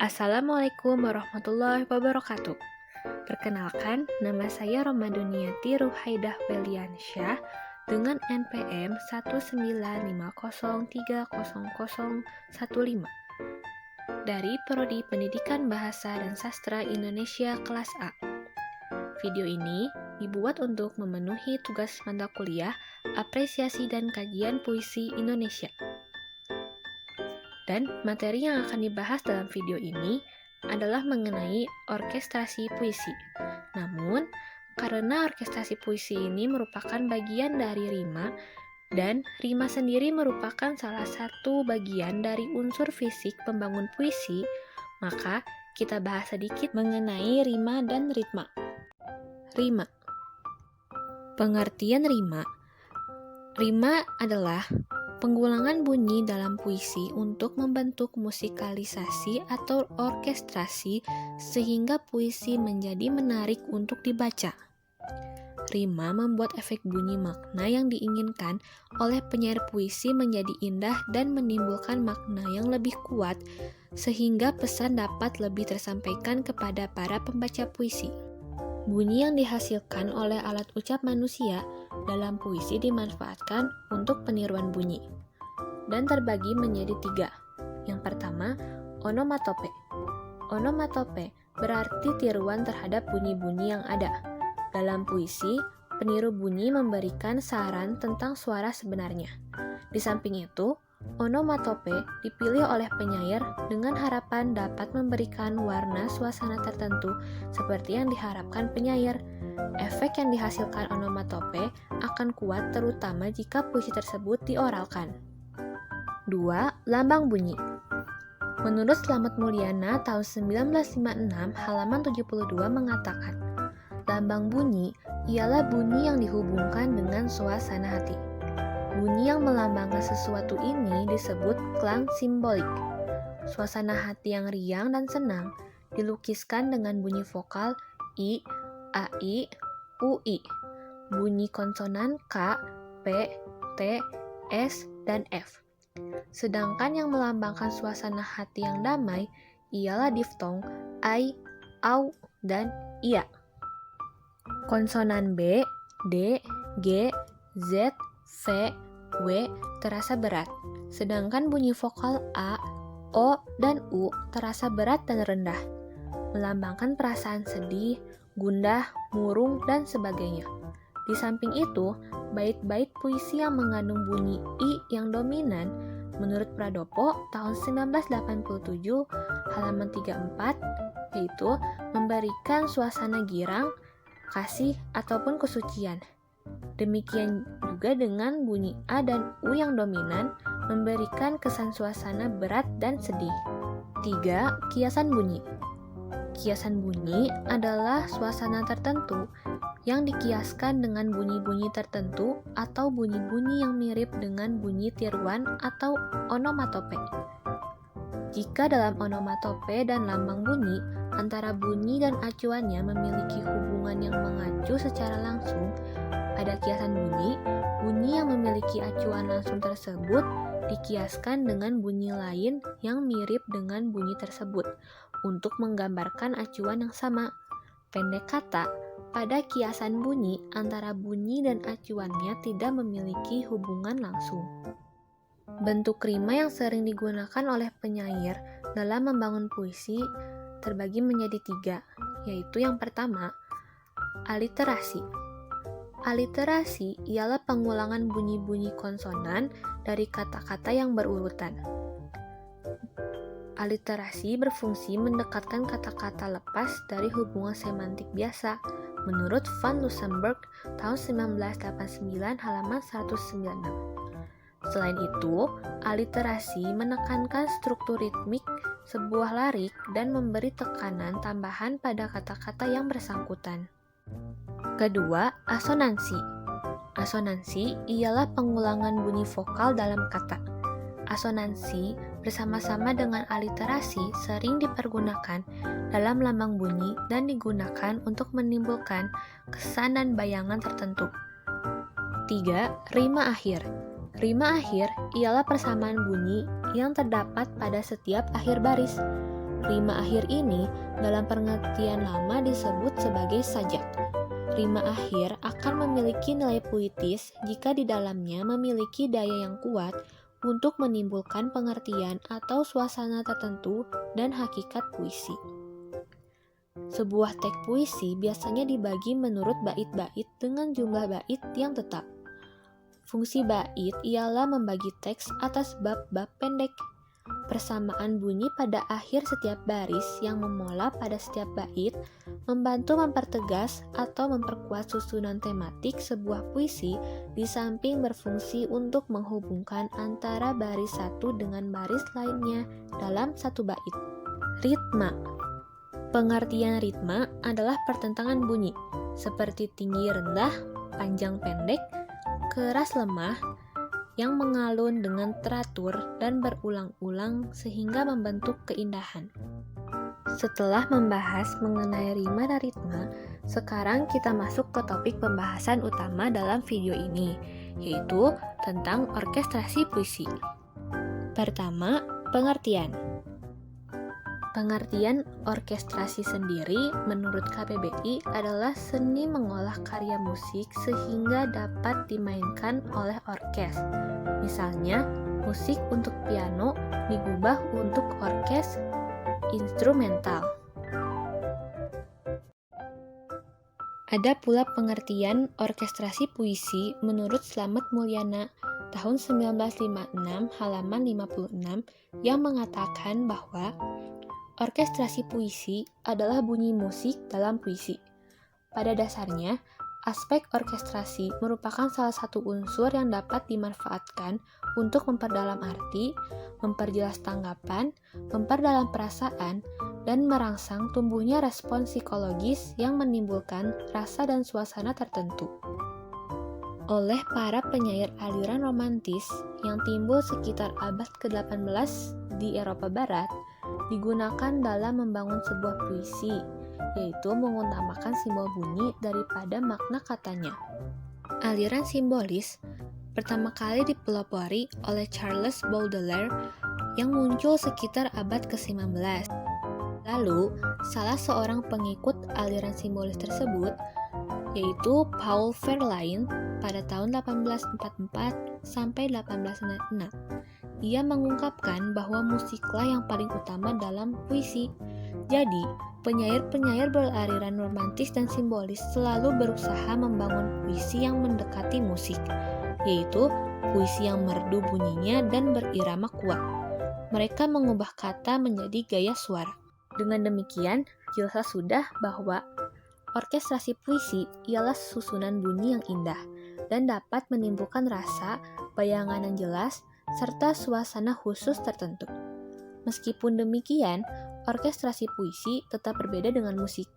Assalamualaikum warahmatullahi wabarakatuh. Perkenalkan, nama saya Romaduniati Ruhaidah Weliansyah dengan NPM 195030015 dari Prodi Pendidikan Bahasa dan Sastra Indonesia kelas A. Video ini dibuat untuk memenuhi tugas mata kuliah Apresiasi dan Kajian Puisi Indonesia. Dan materi yang akan dibahas dalam video ini adalah mengenai orkestrasi puisi. Namun, karena orkestrasi puisi ini merupakan bagian dari rima, dan rima sendiri merupakan salah satu bagian dari unsur fisik pembangun puisi, maka kita bahas sedikit mengenai rima dan ritma. Rima. Pengertian rima. Rima adalah pengulangan bunyi dalam puisi untuk membentuk musikalisasi atau orkestrasi sehingga puisi menjadi menarik untuk dibaca. Rima membuat efek bunyi makna yang diinginkan oleh penyair puisi menjadi indah dan menimbulkan makna yang lebih kuat sehingga pesan dapat lebih tersampaikan kepada para pembaca puisi. Bunyi yang dihasilkan oleh alat ucap manusia dalam puisi dimanfaatkan untuk peniruan bunyi dan terbagi menjadi 3. Yang pertama, onomatope. Onomatope berarti tiruan terhadap bunyi-bunyi yang ada. Dalam puisi, peniru bunyi memberikan saran tentang suara sebenarnya. Di samping itu, onomatope dipilih oleh penyair dengan harapan dapat memberikan warna suasana tertentu seperti yang diharapkan penyair. Efek yang dihasilkan onomatope akan kuat terutama jika puisi tersebut dioralkan. 2. Lambang bunyi. Menurut Slamet Mulyana tahun 1956 halaman 72 mengatakan, lambang bunyi ialah bunyi yang dihubungkan dengan suasana hati. Bunyi yang melambangkan sesuatu ini disebut klang simbolik. Suasana hati yang riang dan senang dilukiskan dengan bunyi vokal I, AI, UI, bunyi konsonan K, P, T, S, dan F. Sedangkan yang melambangkan suasana hati yang damai ialah diftong I, AU, dan IA. Konsonan B, D, G, Z, V, W terasa berat, sedangkan bunyi vokal A, O, dan U terasa berat dan rendah, melambangkan perasaan sedih, gundah, murung, dan sebagainya. Di samping itu, bait-bait puisi yang mengandung bunyi I yang dominan, menurut Pradopo tahun 1987 halaman 34, yaitu memberikan suasana girang, kasih, ataupun kesucian. Demikian juga dengan bunyi A dan U yang dominan, memberikan kesan suasana berat dan sedih. 3. Kiasan bunyi. Kiasan bunyi adalah suasana tertentu yang dikiaskan dengan bunyi-bunyi tertentu atau bunyi-bunyi yang mirip dengan bunyi tiruan atau onomatope. Jika dalam onomatope dan lambang bunyi, antara bunyi dan acuannya memiliki hubungan yang mengacu secara langsung, pada kiasan bunyi, bunyi yang memiliki acuan langsung tersebut dikiaskan dengan bunyi lain yang mirip dengan bunyi tersebut untuk menggambarkan acuan yang sama. Pendek kata, pada kiasan bunyi, antara bunyi dan acuannya tidak memiliki hubungan langsung. Bentuk rima yang sering digunakan oleh penyair dalam membangun puisi terbagi menjadi 3, yaitu yang pertama, aliterasi. Aliterasi ialah pengulangan bunyi-bunyi konsonan dari kata-kata yang berurutan. Aliterasi berfungsi mendekatkan kata-kata lepas dari hubungan semantik biasa, menurut Van Lussenburg tahun 1989 halaman 196. Selain itu, aliterasi menekankan struktur ritmik sebuah lirik dan memberi tekanan tambahan pada kata-kata yang bersangkutan. Kedua, asonansi. Asonansi ialah pengulangan bunyi vokal dalam kata. Asonansi bersama-sama dengan aliterasi sering dipergunakan dalam lambang bunyi dan digunakan untuk menimbulkan kesan dan bayangan tertentu. 3. Rima akhir. Rima akhir ialah persamaan bunyi yang terdapat pada setiap akhir baris. Rima akhir ini dalam pengertian lama disebut sebagai sajak. Rima akhir akan memiliki nilai puitis jika di dalamnya memiliki daya yang kuat untuk menimbulkan pengertian atau suasana tertentu dan hakikat puisi. Sebuah teks puisi biasanya dibagi menurut bait-bait dengan jumlah bait yang tetap. Fungsi bait ialah membagi teks atas bab-bab pendek. Persamaan bunyi pada akhir setiap baris yang memola pada setiap bait membantu mempertegas atau memperkuat susunan tematik sebuah puisi di samping berfungsi untuk menghubungkan antara baris satu dengan baris lainnya dalam satu bait. Ritma. Pengertian ritma adalah pertentangan bunyi, seperti tinggi rendah, panjang pendek, keras lemah, yang mengalun dengan teratur dan berulang-ulang sehingga membentuk keindahan. Setelah membahas mengenai rima dan ritma, sekarang kita masuk ke topik pembahasan utama dalam video ini, yaitu tentang orkestrasi puisi. Pertama, pengertian. Pengertian orkestrasi sendiri menurut KBBI adalah seni mengolah karya musik sehingga dapat dimainkan oleh orkes. Misalnya, musik untuk piano digubah untuk orkes instrumental. Ada pula pengertian orkestrasi puisi menurut Slamet Mulyana tahun 1956 halaman 56 yang mengatakan bahwa orkestrasi puisi adalah bunyi musik dalam puisi. Pada dasarnya, aspek orkestrasi merupakan salah satu unsur yang dapat dimanfaatkan untuk memperdalam arti, memperjelas tanggapan, memperdalam perasaan, dan merangsang tumbuhnya respon psikologis yang menimbulkan rasa dan suasana tertentu. Oleh para penyair aliran romantis yang timbul sekitar abad ke-18 di Eropa Barat, digunakan dalam membangun sebuah puisi, yaitu mengutamakan simbol bunyi daripada makna katanya. Aliran simbolis pertama kali dipelopori oleh Charles Baudelaire yang muncul sekitar abad ke-19. Lalu, salah seorang pengikut aliran simbolis tersebut, yaitu Paul Verlaine pada tahun 1844 sampai 1896. Ia mengungkapkan bahwa musiklah yang paling utama dalam puisi. Jadi, penyair-penyair beraliran romantis dan simbolis selalu berusaha membangun puisi yang mendekati musik, yaitu puisi yang merdu bunyinya dan berirama kuat. Mereka mengubah kata menjadi gaya suara. Dengan demikian, jelas sudah bahwa orkestrasi puisi ialah susunan bunyi yang indah dan dapat menimbulkan rasa, bayangan yang jelas, serta suasana khusus tertentu. Meskipun demikian, orkestrasi puisi tetap berbeda dengan musik,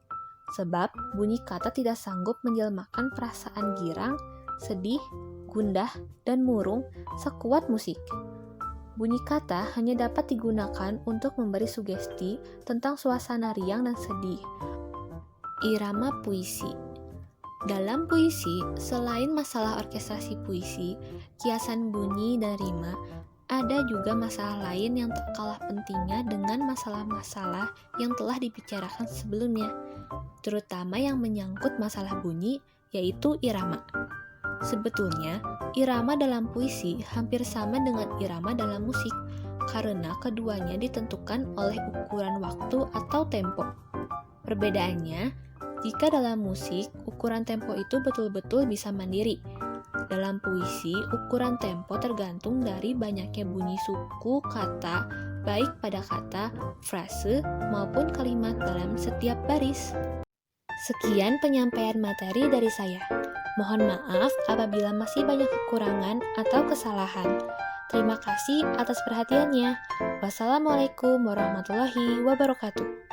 sebab bunyi kata tidak sanggup menjelmakan perasaan girang, sedih, gundah, dan murung sekuat musik. Bunyi kata hanya dapat digunakan untuk memberi sugesti tentang suasana riang dan sedih. Irama puisi. Dalam puisi, selain masalah orkestrasi puisi, kiasan bunyi dan rima, ada juga masalah lain yang tak kalah pentingnya dengan masalah-masalah yang telah dibicarakan sebelumnya, terutama yang menyangkut masalah bunyi, yaitu irama. Sebetulnya, irama dalam puisi hampir sama dengan irama dalam musik, karena keduanya ditentukan oleh ukuran waktu atau tempo. Perbedaannya, jika dalam musik, ukuran tempo itu betul-betul bisa mandiri. Dalam puisi, ukuran tempo tergantung dari banyaknya bunyi suku kata, baik pada kata, frase, maupun kalimat dalam setiap baris. Sekian penyampaian materi dari saya. Mohon maaf apabila masih banyak kekurangan atau kesalahan. Terima kasih atas perhatiannya. Wassalamualaikum warahmatullahi wabarakatuh.